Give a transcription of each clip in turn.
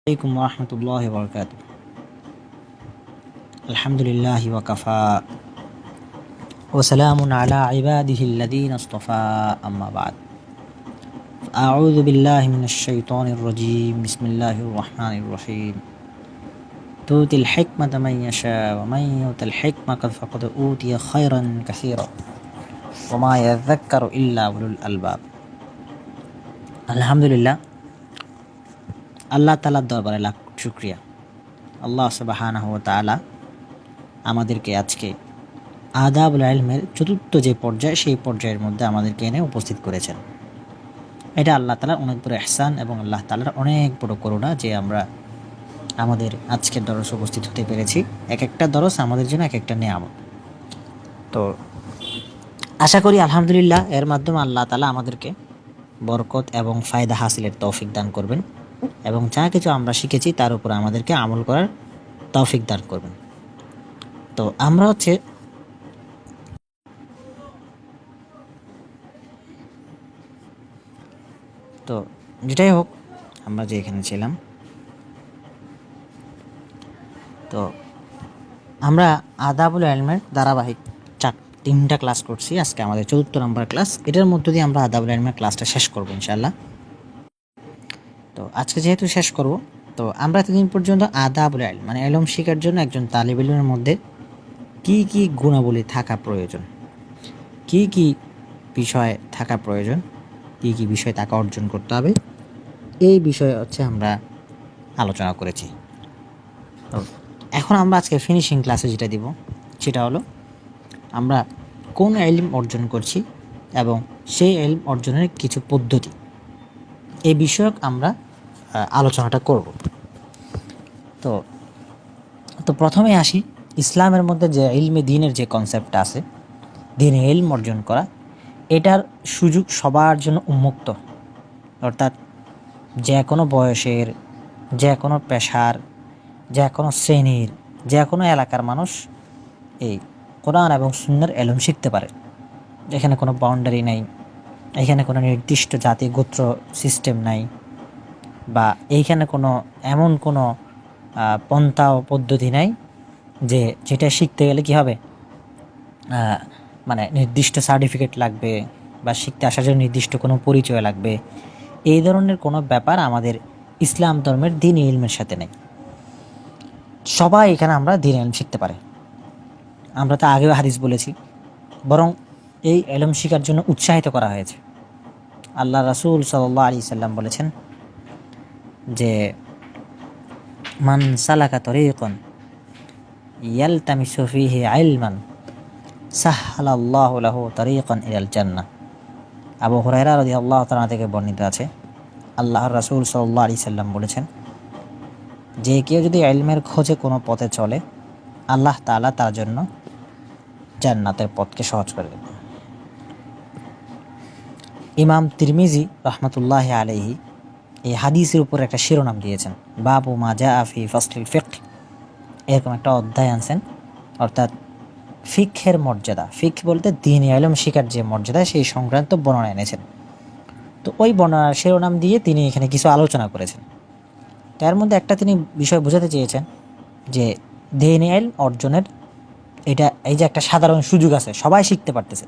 عليكم ورحمة الله وبركاته. الحمد لله وكفى وسلام على عباده الذين اصطفى أما بعد. أعوذ بالله من الشيطان الرجيم. بسم الله الرحمن الرحيم. تؤتي الحكمة من يشاء ومن يؤت الحكمة فقد أوتي خيرا كثيرا وما يذكر إلا أولو الألباب. আলহামদুলিল্লাহ, আল্লাহ তাআলার দরবারে লাখ শুকরিয়া। আল্লাহ সুবহানাহু ওয়া তাআলা আমাদেরকে আজকে আদাবুল ইলমের চতুর্থ যে পর্যায়, সেই পর্যায়ের মধ্যে আমাদেরকে এনে উপস্থিত করেছেন। এটা আল্লাহ তাআলার অনেক বড় ইহসান এবং আল্লাহ তাআলার অনেক বড় করুণা যে আমরা আমাদের আজকের দরস উপস্থিত হতে পেরেছি। এক একটা দরস আমাদের জন্য এক একটা নেয়ামত। তো আশা করি আলহামদুলিল্লাহ এর মাধ্যমে আল্লাহ তাআলা আমাদেরকে বরকত এবং ফায়দা হাসিলের তৌফিক দান করবেন এবং যা কিছু আমরা শিখেছি তার উপর আমাদেরকে আমল করার তৌফিক দান করবেন। তো আমরা তো যেটাই হোক, আমরা যে এখানে ছিলাম, তো আমরা আদাবুল ইলমের ধারাবাহিক তিনটা ক্লাস করছি। আজকে আমাদের চতুর্থ নম্বর ক্লাস। এটার মধ্য দিয়ে আমরা আদাবুল ইলমের ক্লাসটা শেষ করবো ইনশাআল্লাহ। তো আজকে যেহেতু শেষ করব, তো আমরা এতদিন পর্যন্ত আদাবুল ইলম মানে ইলম শেখার জন্য একজন তালিব ইলমের মধ্যে কি কি গুণাবলী থাকা প্রয়োজন, কি কি বিষয় থাকা প্রয়োজন, কি কি বিষয় তাকে অর্জন করতে হবে, এই বিষয়ে আমরা আলোচনা করেছি। তো এখন আমরা আজকে ফিনিশিং ক্লাসে যেটা দিব সেটা হলো আমরা কোন ইলম অর্জন করছি এবং সেই ইলম অর্জনের কিছু পদ্ধতি, এই বিষয়ক আমরা আলোচনাটা করব। তো তো প্রথমে আসি ইসলামের মধ্যে যে ইলমে দ্বীনের যে কনসেপ্টটা আছে, দ্বীনে ইলম অর্জন করা, এটার সুযোগ সবার জন্য উন্মুক্ত। অর্থাৎ যে কোনো বয়সের, যে কোনো পেশার, যে কোনো শ্রেণীর, যে কোনো এলাকার মানুষ এই কোরআন এবং সুন্নাহর ইলম শিখতে পারে। এখানে কোনো বাউন্ডারি নাই, এখানে কোনো নির্দিষ্ট জাতি গোত্র সিস্টেম নাই, বা এইখানে কোনো এমন কোনো পন্থা ও পদ্ধতি নাই যে যেটা শিখতে গেলে কি হবে, মানে নির্দিষ্ট সার্টিফিকেট লাগবে বা শিখতে আসার জন্য নির্দিষ্ট কোনো পরিচয় লাগবে। এই ধরনের কোনো ব্যাপার আমাদের ইসলাম ধর্মের দ্বীনি ইলমের সাথে নেই। সবাই এখানে আমরা দ্বীনি ইলম শিখতে পারে। আমরা তো আগেও হাদিস বলেছি, বরং এই ইলম শিখার জন্য উৎসাহিত করা হয়েছে। আল্লাহ রাসূল সাল্লাল্লাহু আলাইহি সাল্লাম বলেছেন যে মান সালাকা তরিকান ইয়ালতামিসু ফীহি ইলমান সাহহালাল্লাহু লাহু তরিকান ইলাল জান্নাহ। আবু হুরায়রা রাদিয়াল্লাহু তাআলা থেকে বর্ণিত আছে, আল্লাহর রাসূল সাল্লাল্লাহু আলাইহি সাল্লাম বলেছেন যে কেউ যদি ইলমের খোঁজে কোনো পথে চলে, আল্লাহ তাআলা তার জন্য জান্নাতের পথকে সহজ করে দেবেন। ইমাম তিরমিজি রাহমাতুল্লাহি আলাইহি এই হাদিসের উপর একটা শিরোনাম দিয়েছেন, বাবু মা জাআ ফি ফাসলিল ফিকহ। এরকম একটা অধ্যায় আনছেন, অর্থাৎ ফিকহের মর্যাদা, ফিকহ বলতে দ্বীনি ইলম শিখার যে মর্যাদা, সেই সংক্রান্ত বর্ণনা এনেছেন। তো ওই বর্ণনার শিরোনাম দিয়ে তিনি এখানে কিছু আলোচনা করেছেন। তার মধ্যে একটা তিনি বিষয় বোঝাতে চেয়েছেন যে দ্বীনি ইলম অর্জনের এটা এই যে একটা সাধারণ সুযোগ আছে, সবাই শিখতে পারতেছে।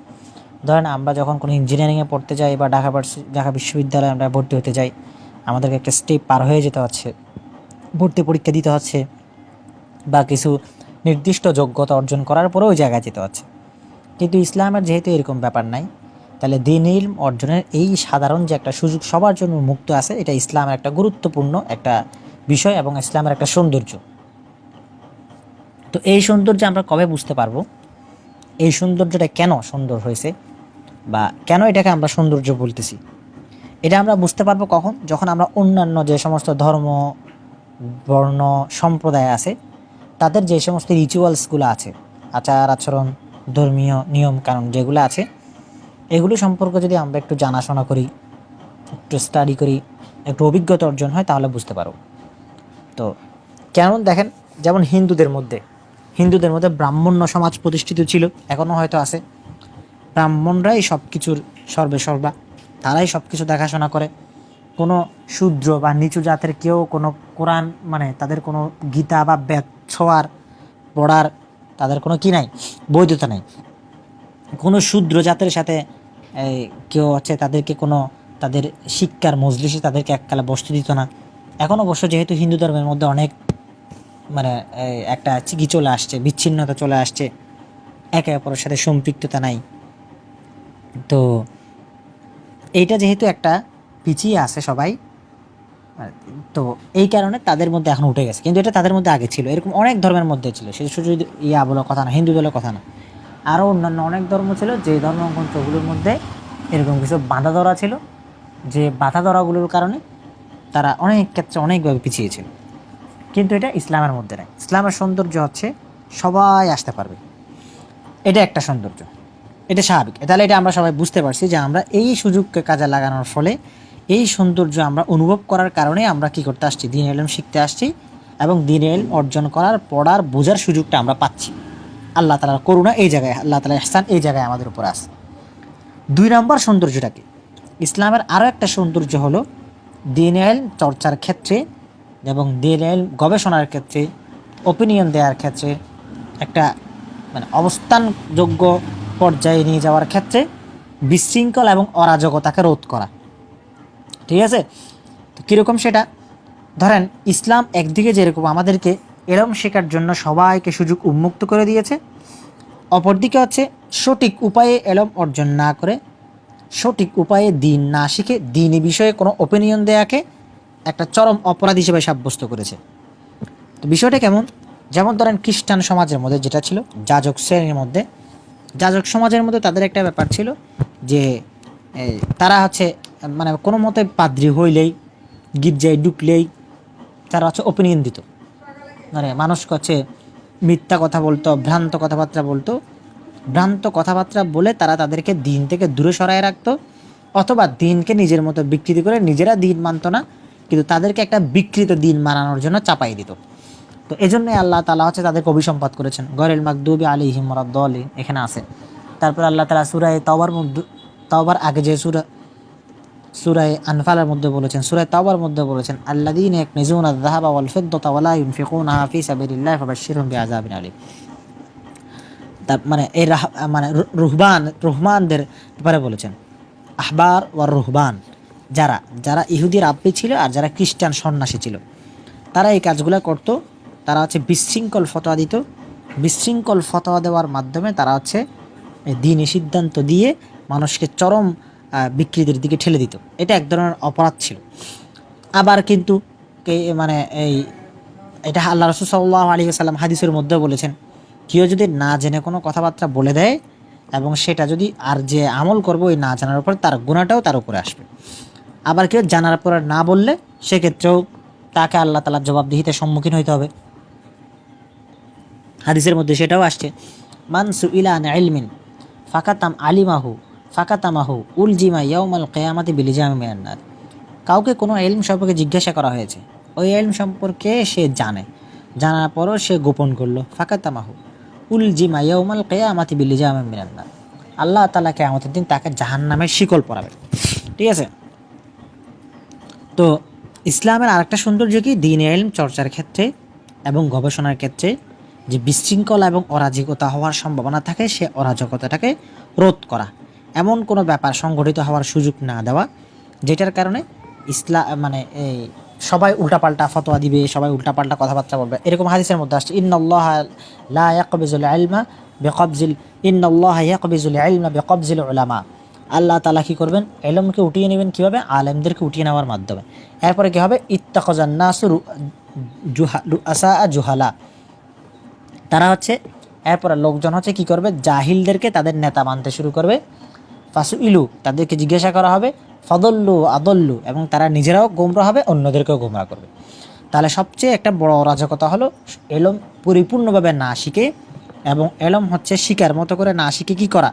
ধরেন আমরা যখন কোনো ইঞ্জিনিয়ারিংয়ে পড়তে যাই বা ঢাকা বিশ্ববিদ্যালয়ে আমরা ভর্তি হতে যাই, আমাদেরকে একটা স্টেপ পার হয়ে যেতে হচ্ছে, ভর্তি পরীক্ষা দিতে হচ্ছে বা কিছু নির্দিষ্ট যোগ্যতা অর্জন করার পরে ওই জায়গায় যেতে হচ্ছে। কিন্তু ইসলামের যেহেতু এরকম ব্যাপার নাই, তাহলে দ্বীনি ইলম অর্জনের এই সাধারণ যে একটা সুযোগ সবার জন্য মুক্ত আছে, এটা ইসলামের একটা গুরুত্বপূর্ণ একটা বিষয় এবং ইসলামের একটা সৌন্দর্য। তো এই সৌন্দর্য আমরা কবে বুঝতে পারবো, এই সৌন্দর্যটা কেন সুন্দর হয়েছে বা কেন এটাকে আমরা সৌন্দর্য বলতেছি, এটা আমরা বুঝতে পারবো কখন, যখন আমরা অন্যান্য যে সমস্ত ধর্ম, বর্ণ, সম্প্রদায় আছে, তাদের যে সমস্ত রিচুয়ালসগুলো আছে, আচার আচরণ, ধর্মীয় নিয়ম কানুন যেগুলো আছে, এগুলো সম্পর্কে যদি আমরা একটু জানাশোনা করি, একটু স্টাডি করি, একটু অভিজ্ঞতা অর্জন হয়, তাহলে বুঝতে পারব। তো কেমন দেখেন, যেমন হিন্দুদের মধ্যে ব্রাহ্মণ্য সমাজ প্রতিষ্ঠিত ছিল, এখনও হয়তো আছে। ব্রাহ্মণরাই সব কিছুর সর্বেসর্বা, তারাই সব কিছু দেখাশোনা করে, কোনো শূদ্র বা নিচু জাতের কেউ কোনো কোরআন মানে তাদের কোনো গীতা বা বেদ ছোঁয়ার পড়ার তাদের কোনো কি নাই, বৈধতা নাই। কোনো শূদ্র জাতের সাথে কেউ হচ্ছে তাদেরকে কোনো তাদের শিক্ষার মজলিসে তাদেরকে এককালে বসতে দিত না। এখন অবশ্য যেহেতু হিন্দু ধর্মের মধ্যে অনেক মানে একটা চিকি চলে আসছে, বিচ্ছিন্নতা চলে আসছে, একে অপরের সাথে সম্পৃক্ততা নাই, তো এইটা যেহেতু একটা পিছিয়ে আছে সবাই, তো এই কারণে তাদের মধ্যে এখন উঠে গেছে। কিন্তু এটা তাদের মধ্যে আগে ছিল, এরকম অনেক ধর্মের মধ্যে ছিল, সেটা শুধু বলে কথা না, হিন্দু বলে কথা না, আরও অন্যান্য অনেক ধর্ম ছিল যে ধর্মগ্রন্থগুলোর মধ্যে এরকম কিছু বাঁধা ধরা ছিল, যে বাধা ধরাগুলোর কারণে তারা অনেক ক্ষেত্রে অনেকভাবে পিছিয়ে ছিল। কিন্তু এটা ইসলামের মধ্যে নেই। ইসলামের সৌন্দর্য হচ্ছে সবাই আসতে পারবে, এটা একটা সৌন্দর্য, এটা স্বাভাবিক। তাহলে এটা আমরা সবাই বুঝতে পারছি যে আমরা এই সুযোগকে কাজে লাগানোর ফলে এই সৌন্দর্য আমরা অনুভব করার কারণে আমরা কি করতে আসছি, দ্বীন ইলম শিখতে আসছি, এবং দ্বীন ইলম অর্জন করার পড়ার বোঝার সুযোগটা আমরা পাচ্ছি। আল্লাহ তাআলার করুণা এই জায়গায়, আল্লাহ তাআলার ইহসান এই জায়গায় আমাদের উপর আছে। 2 নম্বর সৌন্দর্যটা কি? ইসলামের আরও একটা সৌন্দর্য হলো দ্বীন ইলম চর্চার ক্ষেত্রে এবং দ্বীন ইলম গবেষণার ক্ষেত্রে, ওপিনিয়ন দেওয়ার ক্ষেত্রে, একটা মানে অবস্থানযোগ্য পর্যায়ে নিয়ে যাওয়ার ক্ষেত্রে বিশৃঙ্খল এবং অরাজকতাকে রোধ করা। ঠিক আছে? তো কীরকম সেটা? ধরেন ইসলাম একদিকে যেরকম আমাদেরকে এলম শেখার জন্য সবাইকে সুযোগ উন্মুক্ত করে দিয়েছে, অপরদিকে হচ্ছে সঠিক উপায়ে এলম অর্জন না করে, সঠিক উপায়ে দিন না শিখে দিনী বিষয়ে কোনো ওপিনিয়ন দেয়াকে একটা চরম অপরাধ হিসেবে সাব্যস্ত করেছে। তো বিষয়টা কেমন? যেমন ধরেন খ্রিস্টান সমাজের মধ্যে যেটা ছিল, যাজক শ্রেণীর মধ্যে, যাজক সমাজের মধ্যে তাদের একটা ব্যাপার ছিল যে তারা হচ্ছে মানে কোনো মতে পাদ্রী হইলেই, গির্জায় ঢুকলেই তারা হচ্ছে ওপিনিয়ন দিত, মানে মানুষকে হচ্ছে মিথ্যা কথা বলতো, ভ্রান্ত কথাবার্তা বলতো, ভ্রান্ত কথাবার্তা বলে তারা তাদেরকে দিন থেকে দূরে সরায় রাখতো, অথবা দিনকে নিজের মতো বিকৃতি করে নিজেরা দিন মানত না, কিন্তু তাদেরকে একটা বিকৃত দিন মানানোর জন্য চাপাই দিত। তো এজন্যই আল্লাহ তাআলা হচ্ছে তাদেরকে অভিসম্পাত করেছেন, গয়রিল মাগদুবি আলাইহিম ওয়ালাদ-দাল্লিন, এখানে আছে। তারপর আল্লাহ তাআলা সূরা তাওবার মধ্যে, তাওবার আগে যে সূরা আনফালের মধ্যে বলেছেন, সূরা তাওবার মধ্যে বলেছেন, আল্লাযীনা ইয়াকনিজুনা আয-যাহাবা ওয়াল ফিদ্দাতা ওয়া লা ইউনফিকুনাহা ফী সাবিলিল্লাহি ফাবাশশিরহুম বিআযাবিন আলীম। তার মানে এই মানে রুহবানদের ব্যাপারে বলেছেন, আহবার ওয়ার রুহবান, যারা যারা ইহুদি রাব্বি ছিল আর যারা খ্রিস্টান সন্ন্যাসী ছিল, তারা এই কাজগুলো করত। তারা হচ্ছে বিশৃঙ্খল ফতোয়া দিত, বিশৃঙ্খল ফতোয়া দেওয়ার মাধ্যমে তারা হচ্ছে দ্বীনি সিদ্ধান্ত দিয়ে মানুষকে চরম বিকৃতির দিকে ঠেলে দিত। এটা এক ধরনের অপরাধ ছিল। আবার কিন্তু মানে এটা আল্লাহ রাসূল সাল্লাল্লাহু আলাইহি ওয়াসাল্লাম হাদিসের মধ্যে বলেছেন, কেউ যদি না জেনে কোনো কথাবার্তা বলে দেয় এবং সেটা যদি আর যে আমল করবে ওই না জানার উপর, তার গুনাহটাও তার উপরে আসবে। আবার কেউ জানার পর না বললে সেক্ষেত্রেও তাকে আল্লাহ তাআলার জবাবদিহিতার সম্মুখীন হইতে হবে। হাদিসের মধ্যে সেটাও আসছে, মান সুইলা আন ইলমিন ফাকাতাম আলিমাহু ফাকাতামাহু উলজিমা ইয়াউমাল কিয়ামাতি বিলিজামি মিনান নার। কাউকে কোনো ইলম সম্পর্কে জিজ্ঞাসা করা হয়েছে, ওই ইলম সম্পর্কে সে জানে, জানার পরও সে গোপন করলো, ফাকাতামাহু উলজিমা ইয়াউমাল কিয়ামাতি বিলিজামি মিনান নার, আল্লাহ তাআলা কিয়ামতের দিন তাকে জাহান্নামের শিকল পরাবে। ঠিক আছে? তো ইসলামের আরেকটা সৌন্দর্য কি, দ্বীন ইলম চর্চার ক্ষেত্রে এবং গবেষণার ক্ষেত্রে যে বিশৃঙ্খলা এবং অরাজকতা হওয়ার সম্ভাবনা থাকে, সে অরাজকতাটাকে রোধ করা, এমন কোনো ব্যাপার সংঘটিত হওয়ার সুযোগ না দেওয়া যেটার কারণে মানে এই সবাই উল্টাপাল্টা ফতোয়া দিবে, সবাই উল্টাপাল্টা কথাবার্তা বলবে। এরকম হাদিসের মধ্যে আসছে, ইন্নাল্লাহা লা ইয়াকবিজুল ইলমা বিকবজিল ইন্নাল্লাহা ইয়াকবিজুল ইলমা বিকবজিল উলামা। আল্লাহ তাআলা কী করবেন, ইলমকে উঠিয়ে নেবেন কীভাবে? আলেমদেরকে উঠিয়ে নেওয়ার মাধ্যমে। এরপরে কী হবে, ইত্তাখাযান নাসু রুআসা জুহালা, তারা হচ্ছে এরপরে লোকজন হচ্ছে কী করবে, জাহিলদেরকে তাদের নেতা মানতে শুরু করবে। ফাসু ইলু, তাদেরকে জিজ্ঞাসা করা হবে, ফদল্লু আদল্লু, এবং তারা নিজেরাও গোমরা হবে, অন্যদেরকেও গোমরা করবে। তাহলে সবচেয়ে একটা বড় অরাজকতা হলো এলম পরিপূর্ণভাবে না শিখে, এবং এলম হচ্ছে শিকার মতো করে না শিখে কী করা,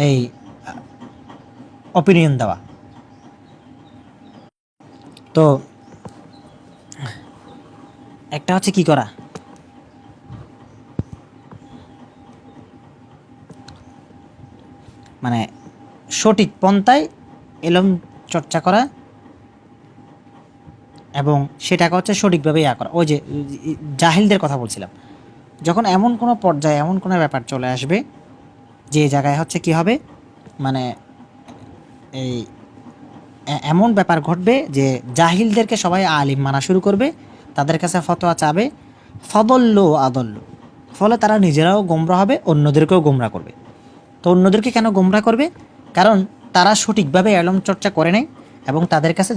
এই অপিনিয়ন দেওয়া। তো একটা হচ্ছে কি করা, মানে সঠিক পন্থায় এলম চর্চা করা, এবং সেটাকে হচ্ছে সঠিকভাবে ইয়া করা। ওই যে জাহিলদের কথা বলছিলাম, যখন এমন কোনো পর্যায়ে এমন কোনো ব্যাপার চলে আসবে যে জায়গায় হচ্ছে কি হবে, মানে এই এমন ব্যাপার ঘটবে যে জাহিলদেরকে সবাই আলিম মানা শুরু করবে, তাদের কাছে ফতোয়া চাবে, ফদল্লু আদল্লু, ফলে তারা নিজেরাও গোমরা হবে, অন্যদেরকেও গোমরা করবে। তো অন্যদেরকে কেন গোমরা করবে? কারণ তারা সঠিকভাবে এলম চর্চা করে নেয় এবং তাদের কাছে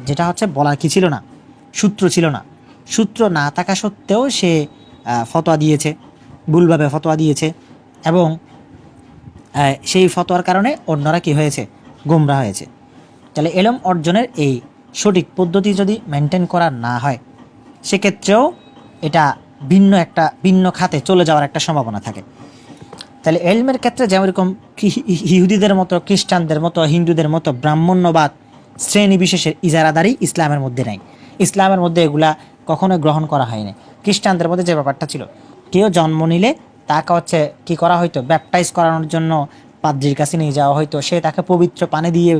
যেটা হচ্ছে বলার কি ছিল না, সূত্র ছিল না। সূত্র না থাকা সত্ত্বেও সে ফতোয়া দিয়েছে, ভুলভাবে ফতোয়া দিয়েছে, এবং সেই ফতোয়ার কারণে অন্যরা কি হয়েছে, গোমরা হয়েছে। তাহলে এলম অর্জনের এই সঠিক পদ্ধতি যদি মেনটেন করা না হয়, সেক্ষেত্রেও এটা ভিন্ন খাতে চলে যাওয়ার একটা সম্ভাবনা থাকে। তাহলে এলমের ক্ষেত্রে যেরকম ইহুদিদের মতো, খ্রিস্টানদের মতো, হিন্দুদের মতো ব্রাহ্মণ্যবাদ শ্রেণী বিশেষের ইজারাদারি ইসলামের মধ্যে নাই। ইসলামের মধ্যে এগুলা কখনোই গ্রহণ করা হয়নি। খ্রিস্টানদের মধ্যে যে ব্যাপারটা ছিল, কেউ জন্ম নিলে তাকে হচ্ছে কী করা হয়তো, ব্যাপটাইজ করানোর জন্য পাদ্রির কাছে নিয়ে যাওয়া হয়তো, সে তাকে পবিত্র পানি দিয়ে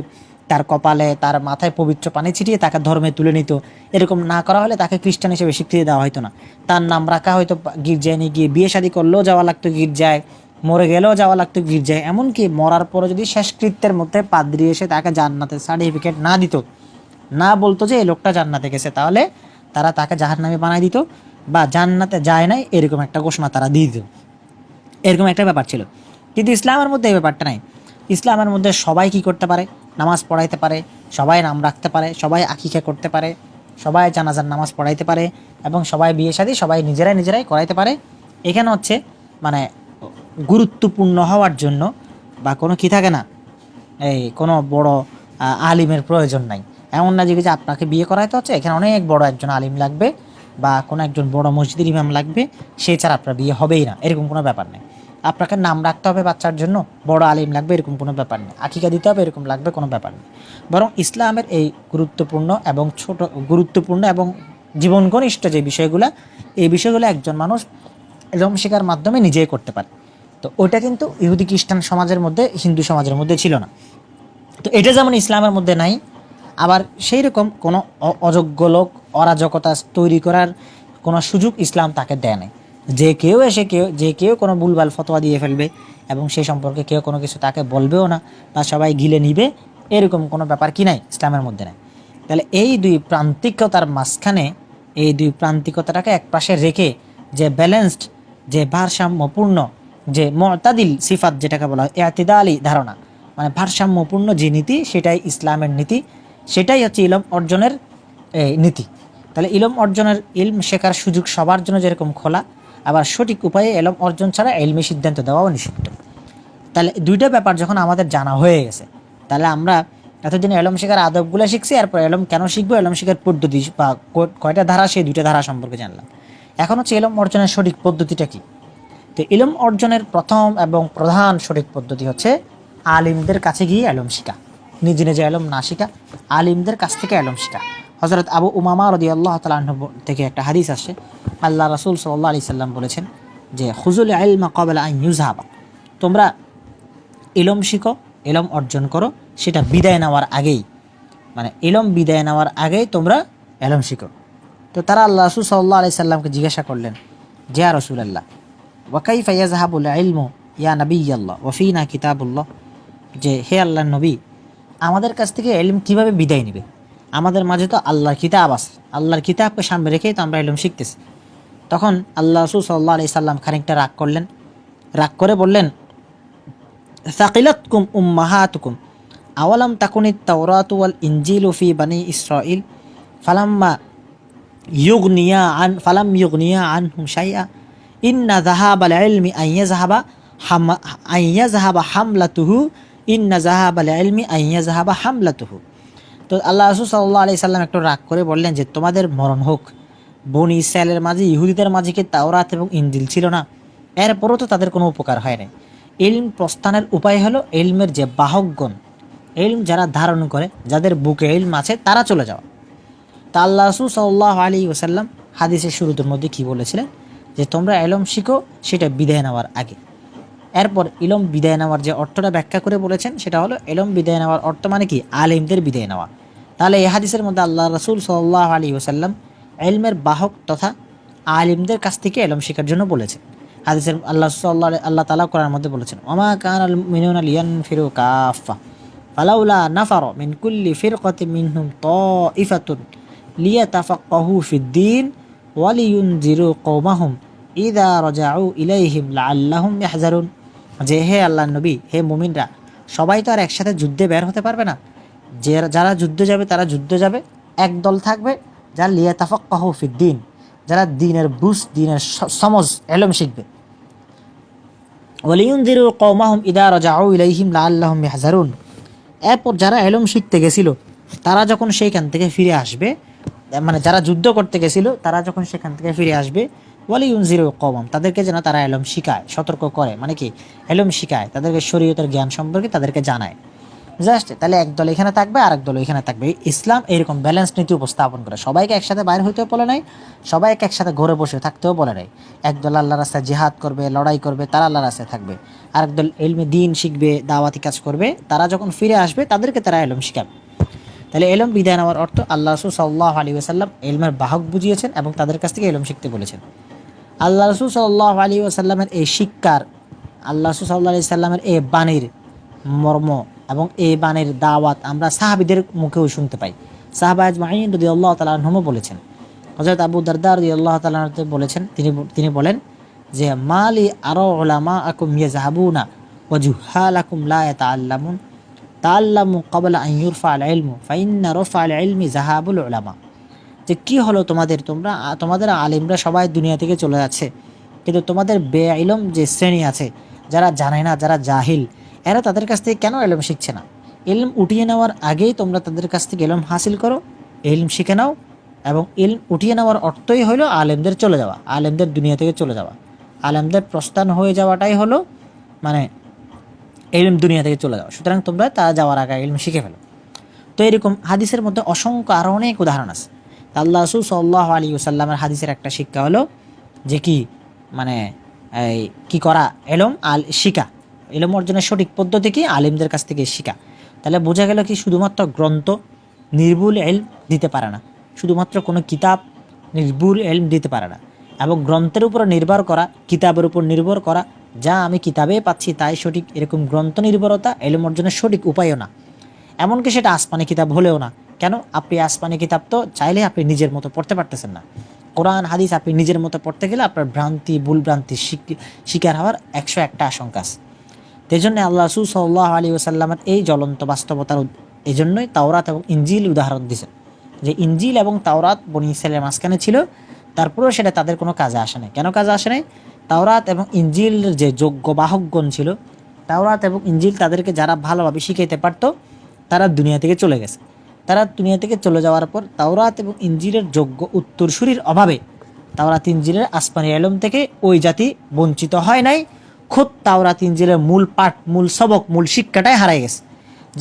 তার কপালে, তার মাথায় পবিত্র পানি ছিটিয়ে তাকে ধর্মে তুলে নিত। এরকম না করা হলে তাকে খ্রিস্টান হিসেবে স্বীকৃতি দেওয়া হয়তো না। তার নাম রাখা হয়তো গির্জায় নিয়ে গিয়ে, বিয়ে শাদী করলেও যাওয়া লাগতো গির্জায়, মরে গেলেও যাওয়া লাগতো গির্জায়। এমনকি মরার পরে যদি শেষকৃত্যের মধ্যে পাদ্রি এসে তাকে জান্নাতের সার্টিফিকেট না দিত, না বলতো যে এই লোকটা জান্নাতে গেছে, তাহলে তারা তাকে জাহান্নামী বানাই দিত, বা জান্নাতে যায় নাই এরকম একটা ঘোষণা তারা দিয়ে দিত। এরকম একটা ব্যাপার ছিল। কিন্তু ইসলামের মধ্যে এই ব্যাপারটা নাই। ইসলামের মধ্যে সবাই কি করতে পারে, নামাজ পড়াইতে পারে, সবাই নাম রাখতে পারে, সবাই আকিকা করতে পারে, সবাই জানাজার নামাজ পড়াইতে পারে, এবং সবাই বিয়ে শাদী সবাই নিজেরাই করাইতে পারে। এখানে হচ্ছে মানে গুরুত্বপূর্ণ হওয়ার জন্য বা কোনো কি থাকে না, এই কোনো বড় আলিমের প্রয়োজন নাই। এমন না যে আপনাকে বিয়ে করাইতে হচ্ছে, এখানে অনেক বড় একজন আলিম লাগবে বা কোনো একজন বড় মসজিদের ইমাম লাগবে, সে ছাড়া আপনার বিয়ে হবেই না, এরকম কোনো ব্যাপার নেই। আপনাকে নাম রাখতে হবে বাচ্চার জন্য, বড় আলিম লাগবে, এরকম কোনো ব্যাপার নেই। আকিকা দিতে হবে, এরকম লাগবে, কোনো ব্যাপার নেই। বরং ইসলামের এই গুরুত্বপূর্ণ এবং জীবন ঘনিষ্ঠ যে বিষয়গুলো, এই বিষয়গুলো একজন মানুষ এলম শেখার মাধ্যমে নিজেই করতে পারে। তো ওইটা কিন্তু ইহুদি খ্রিস্টান সমাজের মধ্যে, হিন্দু সমাজের মধ্যে ছিল না। তো এটা যেমন ইসলামের মধ্যে নাই, আবার সেই রকম কোনো অযোগ্য লোক, অরাজকতা তৈরি করার কোনো সুযোগ ইসলাম তাকে দেয় নাই। যে কেউ কোনো ভুলভাল ফতোয়া দিয়ে ফেলবে এবং সেই সম্পর্কে কেউ কোনো কিছু তাকে বলবেও না, বা সবাই গিলে নিবে, এরকম কোনো ব্যাপার কি নাই, ইসলামের মধ্যে নাই। তাহলে এই দুই প্রান্তিকতার মাঝখানে, এই দুই প্রান্তিকতাটাকে একপাশে রেখে যে ব্যালেন্সড, যে ভারসাম্যপূর্ণ, যে মুতাদিল সিফাত যেটাকে বলা হয়, ইতিদালি ধারণা, মানে ভারসাম্যপূর্ণ যে নীতি, সেটাই ইসলামের নীতি, সেটাই হচ্ছে ইলম অর্জনের নীতি। তাহলে ইলম শেখার সুযোগ সবার জন্য যেরকম খোলা, আবার সঠিক উপায়ে ইলম অর্জন ছাড়া ইলমি সিদ্ধান্ত দেওয়াও নিষিদ্ধ। তাহলে দুইটা ব্যাপার যখন আমাদের জানা হয়ে গেছে, তাহলে আমরা এতদিন ইলম শেখার আদবগুলো শিখছি, এরপর ইলম কেন শিখবো, ইলম শেখার পদ্ধতি বা কয়টা ধারা, সেই দুইটা ধারা সম্পর্কে জানলাম। এখন হচ্ছে ইলম অর্জনের সঠিক পদ্ধতিটা কি। তো ইলম অর্জনের প্রথম এবং প্রধান সঠিক পদ্ধতি হচ্ছে আলিমদের কাছে গিয়ে ইলম শিখা, নিজে নিজে ইলম না শিখা, আলিমদের কাছ থেকে ইলম শিখা। হযরত আবু উমামা রাদিয়াল্লাহু তাআলা আনহু থেকে একটা হাদিস আসছে, আল্লাহ রাসূল সাল্লাল্লাহু আলাইহি সাল্লাম বলেছেন যে খুযুল ইলমা ক্বাবলা আন ইউযহাবা, তোমরা ইলম শিখো, ইলম অর্জন করো, সেটা বিদায় নেওয়ার আগেই, মানে ইলম বিদায় নেওয়ার আগেই তোমরা ইলম শিখো। তো তারা আল্লাহ রাসূল সাল্লাল্লাহু আলাইহি সাল্লামকে জিজ্ঞাসা করলেন, যে ইয়া রাসূলুল্লাহ, ওয়া কাইফা ইয়াযহাবুল ইলমু ইয়া নাবিয়াল্লাহ ওয়া ফীনা কিতাবুল্লাহ, যে হে আল্লাহর নবী, আমাদের কাছ থেকে ইলম কিভাবে বিদায় নেবে, আমাদের মাঝে তো আল্লাহর কিতাব আছে, আল্লাহর কিতাবকে সামনে রেখেই তো আমরা ইলম শিখতেছি। তখন আল্লাহ রাসূল সাল্লাল্লাহু আলাইহি সাল্লাম খানিকটা রাগ করে বললেন, সাকিলাতকুম উম্মাহাতুকুম আওয়ালাম তাকুনিত তাওরাতু ওয়াল ইনজিলু ফি বানি ইসরাঈল ফালাম ইউগনিয়া আনহুম শাইআ ইন্না যাহাবাল ইলমি আইয়াযহাবা হামলাতুহু ইন্না যাহাবাল ইলমি আইয়াযহাবা হামলাতুহু। তো আল্লাহ রাসূল সাল্লাল্লাহু আলাইহি সাল্লাম একটু রাগ করে বললেন যে তোমাদের মরণ হোক, বনি ইসরায়েলের মাঝে, ইহুদিদের মাঝে কি তাওরাত এবং ইনজিল ছিল না? এরপরও তো তাদের কোনো উপকার হয় নাই। ইলম প্রস্থানের উপায় হলো ইলমের যে বাহকগণ, ইলম যারা ধারণ করে, যাদের বুকে ইলম আছে, তারা চলে যাওয়া। তা আল্লাহ রাসূল সাল্লাল্লাহু আলাইহি ওয়াসাল্লাম হাদিসের শুরুর মধ্যে কি বলেছিলেন, যে তোমরা ইলম শিখো, সেটা বিদায় নেওয়ার আগে। এরপর ইলম বিদায় নেওয়ার যে অর্থটা ব্যাখ্যা করে বলেছেন, সেটা হলো ইলম বিদায় নেওয়ার অর্থ মানে কি, আলিমদের বিদায় নেওয়া, তাহলে এই হাদিসের মধ্যে আল্লাহ রাসূল সাল্লাল্লাহু আলাইহি ওয়াসাল্লাম ইলমের বাহক তথা আলিমদের কাছ থেকে ইলম শেখার জন্য বলেছেন। হাদিসের আল্লাহ তাআলা কোরআনের মধ্যে বলেছেন, ওমা কানাল মুমিনুনা লিয়ানফিরু কাফা ফালাউলা নাফারা মিন কুল্লি ফিরকাতিন মিনহুম তাইফাতুন লিয়াতাফাক্কাহু ফিদ-দীন ওয়া লিয়ুনজিরু কওমাহুম ইযা রাজাউ ইলাইহিম লাআল্লাহুম ইয়াহজারুন। যে হে আল্লাহর নবী, হে মুমিনরা, সবাই তো আর একসাথে যুদ্ধে বের হতে পারবে না। যারা যুদ্ধে যাবে তারা যুদ্ধে যাবে, এক দল থাকবে যারা লিয়াতাফাক্কাহু ফিদ-দীন, যারা দ্বীনের বুঝ, দ্বীনের সমজ, ইলম শিখবে। ওয়া লিয়ুনজিরু কওমাহুম ইযা রাজাউ ইলাইহিম লাআল্লাহুম ইয়াহজারুন। এরপর যারা ইলম শিখতে গেছিল তারা যখন সেইখান থেকে ফিরে আসবে, মানে যারা যুদ্ধ করতে গেছিল তারা যখন সেখান থেকে ফিরে আসবে, ওয়ালিউনজিরু কওমাম, তাদেরকে যেন তারা ইলম শিখায়, সতর্ক করে, মানে কি ইলম শিখায়, তাদেরকে শরীয়তের জ্ঞান সম্পর্কে তাদেরকে জানায়। জাস্ট তাহলে একদল এখানে থাকবে আর একদল এখানে থাকবে। ইসলাম এরকম ব্যালেন্স নীতি উপস্থাপন করে, সবাইকে একসাথে বাইরে হইতেও বলে নাই, সবাইকে একসাথে ঘরে বসে থাকতেও বলে নাই। একদল আল্লাহর রাস্তায় জিহাদ করবে, লড়াই করবে, তারা আল্লাহর রাস্তায় থাকবে। আর একদল ইলমে দ্বীন শিখবে, দাওয়াতি কাজ করবে, তারা যখন ফিরে আসবে তাদেরকে তারা ইলম শিখাবে। তাহলে ইলম বিধান নেওয়ার অর্থ আল্লাহ রাসূল সাল্লাল্লাহু আলাইহি ওয়াসাল্লাম ইলমের বাহক বুঝিয়েছেন এবং তাদের কাছ থেকে ইলম শিখতে বলেছেন। আল্লাহ রাসূল সাল্লাল্লাহু আলাইহি ওয়াসাল্লামের এই শিক্ষার, আল্লাহ রাসূল সাল্লাল্লাহু আলাইহি ওয়াসাল্লামের এই বাণীর মর্ম এবং এই বাণীর দাওয়াত আমরা সাহাবীদের মুখেও শুনতে পাই। সাহাবা আজমাইন রাদিয়াল্লাহু তাআলা আনহুম বলেছেন, হযরত আবু দারদা রাদিয়াল্লাহু তাআলা আনহু বলেছেন, তিনি বলেন যে মালি আরা উলামাআকুম ইয়াযহাবুনা ওয়া জুহালাকুম লা ইয়াতাআল্লামুন তাআল্লামু ক্বাবলা আন ইউরফা'আল ইলমু ফাইন্না রাফা'আল ইলমি যাহাবুল উলামা। যে কি হলো তোমাদের আলিমরা সবাই দুনিয়া থেকে চলে যাচ্ছে, কিন্তু তোমাদের বেইলম যে শ্রেণী আছে, যারা জানে না, যারা জাহিল, এরা তাদের কাছ থেকে কেন ইলম শিখছে না? ইলম উঠিয়ে নেওয়ার আগেই তোমরা তাদের কাছ থেকে ইলম হাসিল করো, ইলম শিখে নাও। এবং ইলম উঠিয়ে নেওয়ার অর্থই হলো আলেমদের চলে যাওয়া, আলেমদের দুনিয়া থেকে চলে যাওয়া, আলেমদের প্রস্থান হয়ে যাওয়াটাই হলো মানে ইলম দুনিয়া থেকে চলে যাওয়া। সুতরাং তোমরা তা যাওয়ার আগে ইলম শিখে ফেলো। তো এরকম হাদিসের মধ্যে অসংখ্য আরও অনেক উদাহরণ আছে। আল্লাহ রাসূল সাল্লাল্লাহু আলাইহি ওয়াসাল্লামের হাদিসের একটা শিক্ষা হলো যে কি মানে এই কি করা, ইলম শিখা, ইলম অর্জনের সঠিক পদ্ধতি কি, আলিমদের কাছ থেকে শিখা। তাহলে বোঝা গেল কি শুধুমাত্র গ্রন্থ নির্ভুল ইলম দিতে পারে না, শুধুমাত্র কোনো কিতাব নির্ভুল ইলম দিতে পারে না, এবং গ্রন্থের উপর নির্ভর করা, কিতাবের উপর নির্ভর করা, যা আমি কিতাবে পাচ্ছি তাই সঠিক, এরকম গ্রন্থ নির্ভরতা ইলম অর্জনের সঠিক উপায়ও না। এমনকি সেটা আসমানি কিতাব হলেও না। কেন? আপনি আসমানি কিতাব তো চাইলে আপনি নিজের মতো পড়তে পারতেছেন না। কোরআন হাদিস আপনি নিজের মতো পড়তে গেলে আপনার ভুল ভ্রান্তি শিকার হওয়ার 101টা আশঙ্কা আছে। এই জন্য আল্লাহ রাসূল সাল্লাল্লাহু আলাইহি ওয়াসাল্লামের এই জ্বলন্ত বাস্তবতার এই জন্যই তাওরাত এবং ইনজিল উদাহরণ দিয়েছেন, যে ইনজিল এবং তাওরাত বনী ইসরায়েলের মাঝখানে ছিল, তারপরেও সেটা তাদের কোনো কাজে আসে নাই। কেন কাজে আসে নাই? তাওরাত এবং ইনজিলের যে যোগ্য বাহকগণ ছিল, তাওরাত এবং ইনজিল তাদেরকে যারা ভালোভাবে শিখাইতে পারতো, তারা দুনিয়া থেকে চলে গেছে। তারা দুনিয়া থেকে চলে যাওয়ার পর তাওরাত এবং ইনজিলের যোগ্য উত্তরসূরির অভাবে তাওরাত ইনজিলের আসমানি ইলম থেকে ওই জাতি বঞ্চিত হয় নাই, খুদ তাওরাত ইনজিলের মূল পাঠ, মূল সবক, মূল শিক্ষাটাই হারাই গেছে।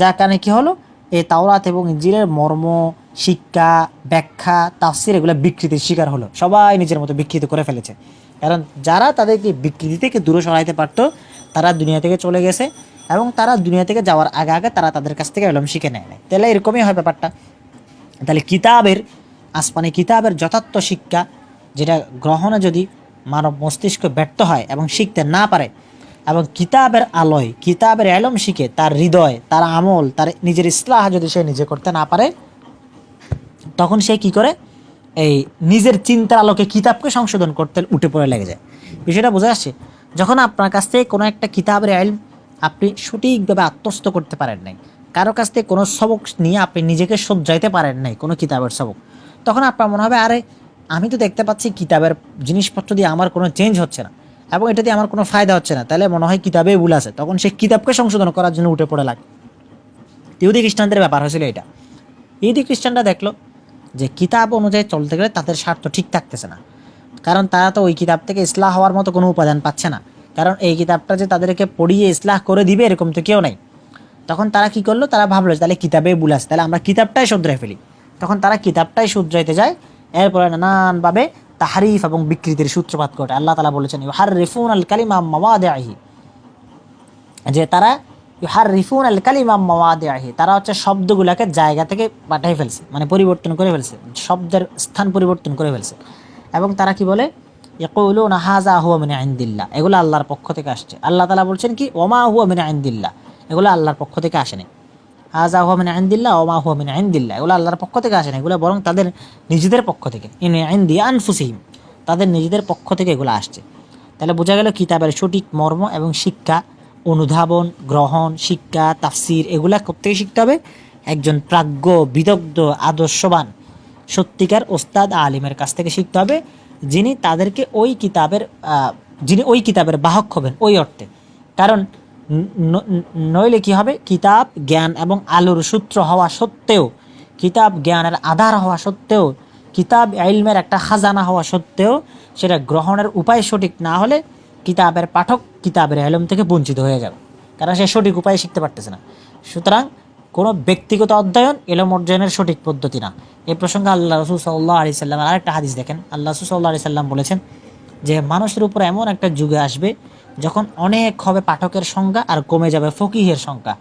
যার কারণে কী হলো, এই তাওরাত এবং ইনজিলের মর্ম, শিক্ষা, ব্যাখ্যা, তাফসির এগুলো বিকৃতির শিকার হলো। সবাই নিজের মতো বিকৃত করে ফেলেছে, কারণ যারা তাদেরকে বিকৃতি থেকে দূরে সরাইতে পারতো তারা দুনিয়া থেকে চলে গেছে, এবং তারা দুনিয়া থেকে যাওয়ার আগে আগে তারা তাদের কাছ থেকে ইলম শিখে নেয়। তাহলে এরকমই হয় ব্যাপারটা। তাহলে কিতাবের, আসমানি কিতাবের যথার্থ শিক্ষা যেটা গ্রহণে যদি মানব মস্তিষ্ক ব্যর্থ হয় এবং শিখতে না পারে, এবং কিতাবের আলোয় কিতাবের ইলম শিখে তার হৃদয়, তার আমল, তার নিজের ইসলাহ যদি সে নিজে করতে না পারে, তখন সে কি করে, এই নিজের চিন্তার আলোকে কিতাবকে সংশোধন করতে উঠে পড়ে লেগে যায়। বিষয়টা বোঝা আসছে? যখন আপনার কাছ থেকে কোনো একটা কিতাবের ইলম আপনি সঠিকভাবে আত্মস্থ করতে পারেন নাই, কারো কাছ থেকে কোনো সবক নিয়ে আপনি নিজেকে সজ্জাইতে পারেন নাই, কোনো কিতাবের সবক, তখন আপনার মনে হবে আরে আমি তো দেখতে পাচ্ছি কিতাবের জিনিসপত্র দিয়ে আমার কোনো চেঞ্জ হচ্ছে না এবং এটা দিয়ে আমার কোনো ফায়দা হচ্ছে না, তাহলে মনে হয় কিতাবেই ভুল আছে। তখন সে কিতাবকে সংশোধন করার জন্য উঠে পড়ে লাগে। ইহুদি খ্রিস্টানদের ব্যাপার হয়েছিল এটা। ইহুদি খ্রিস্টানরা দেখলো যে কিতাব অনুযায়ী চলতে গেলে তাদের স্বার্থ ঠিক থাকতেছে না, কারণ তারা তো ওই কিতাব থেকে ইসলাহ হওয়ার মতো কোনো উপাদান পাচ্ছে না, কারণ এই কিতাবটা যে তাদেরকে পড়িয়ে ইসলাহ করে দিবে এরকম তো কেউ নাই। তখন তারা কি করলো, তারা ভাবলো তাহলে কিতাবে ভুল আছে, তাহলে আমরা কিতাবটাই শুধরাই ফেলি। তখন তারা কিতাবটাই শুধরাইতে যায়, এরপরে নানানভাবে তাহরিফ এবং বিকৃতির সূত্রপাত ঘটে। আল্লাহ তাআলা বলেছেন ইউহাররিফুনাল কালিমা মাওয়াদিহি, যে তারা ইউহাররিফুন আল কালিমা মাওয়াদিহি, তারা হচ্ছে শব্দগুলোকে জায়গা থেকে পাঠিয়ে ফেলছে, মানে পরিবর্তন করে ফেলছে, শব্দের স্থান পরিবর্তন করে ফেলছে। এবং তারা কি বলে, ইয়াকুলুনা হাযা হুয়া মিন ইনদিল্লাহ, এগুলো আল্লাহর পক্ষ থেকে আসছে। আল্লাহ তাআলা বলছেন কি, ওমা হুয়া মিন ইনদিল্লাহ, এগুলো আল্লাহর পক্ষ থেকে আসেনি। হাযা হুয়া মিন ইনদিল্লাহ ওমা হুয়া মিন ইনদিল্লাহ, এগুলো আল্লাহর পক্ষ থেকে আসেনি, এগুলো বরং তাদের নিজেদের পক্ষ থেকে, ইন ইনদি আনফুসিহিম, তাদের নিজেদের পক্ষ থেকে এগুলো আসছে। তাহলে বোঝা গেল কিতাবের সঠিক মর্ম এবং শিক্ষা, অনুধাবন, গ্রহণ, শিক্ষা, তাফসির, এগুলা কোত্থেকে শিখতে হবে? একজন প্রাজ্ঞ, বিদগ্ধ, আদর্শবান, সত্যিকার ওস্তাদ আলিমের কাছ থেকে শিখতে হবে, যিনি তাদেরকে যিনি ওই কিতাবের বাহক হবেন ওই অর্থে। কারণ নইলে কি হবে, কিতাব জ্ঞান এবং আলোর সূত্র হওয়া সত্ত্বেও, কিতাব জ্ঞানের আধার হওয়া সত্ত্বেও, কিতাব ইলমের একটা খাজানা হওয়া সত্ত্বেও, সেটা গ্রহণের উপায় সঠিক না হলে কিতাবের পাঠক কিতাবের ইলম থেকে বঞ্চিত হয়ে যাবে, কারণ সে সঠিক উপায়ে শিখতে পারতেছে না। সুতরাং কোনো ব্যক্তিগত অধ্যয়ন ইলম অর্জনের সঠিক পদ্ধতি না। এই প্রসঙ্গে আল্লাহ রাসূল সাল্লাল্লাহু আলাইহি সাল্লামের আরেকটা হাদিস দেখেন। আল্লাহ রাসূল সাল্লাল্লাহু আলাইহি সাল্লাম বলেছেন যে মানুষের উপর এমন একটা যুগে আসবে যখন অনেক হবে পাঠকের সংখ্যা আর কমে যাবে ফকিহের সংখ্যা,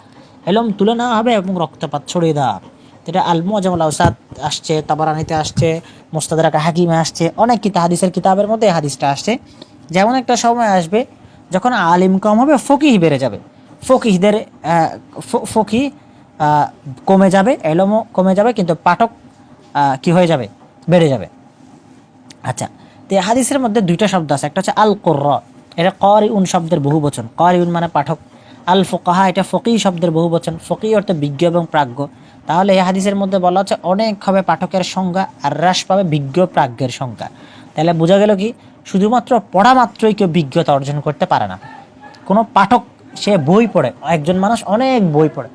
ইলম তুলে নেওয়া হবে এবং রক্তপাত ছড়িয়ে দেওয়া হবে। যেটা আল মুআজামুল আওসাত আসছে, তাবারানিতে আসছে, মুস্তাদরাক হাকিমে আসছে, অনেক হাদিসের কিতাবের মধ্যে এই হাদিসটা আসছে। যেমন একটা সময় আসবে যখন আলিম কম হবে, ফকিহ বেড়ে যাবে, ফকিহদের ফকিহ কমে যাবে, ইলমও কমে যাবে, কিন্তু পাঠক কি হয়ে যাবে, বেড়ে যাবে। আচ্ছা, তো এই হাদিসের মধ্যে দুইটা শব্দ আছে, একটা হচ্ছে আল কুররা, এটা কারিউন শব্দের বহুবচন, কারিউন মানে পাঠক। আল ফুকাহা, এটা ফকিহ শব্দের বহুবচন, ফকিহ অর্থে বিজ্ঞ এবং প্রাজ্ঞ। তাহলে এই হাদিসের মধ্যে বলা হচ্ছে অনেক হবে পাঠকের সংখ্যা আর হ্রাস পাবে বিজ্ঞ প্রাজ্ঞের সংখ্যা। তাহলে বোঝা গেল কি, শুধুমাত্র পড়া মাত্রই কেউ বিজ্ঞতা অর্জন করতে পারে না। কোনো পাঠক সে বই পড়ে, একজন মানুষ অনেক বই পড়ে,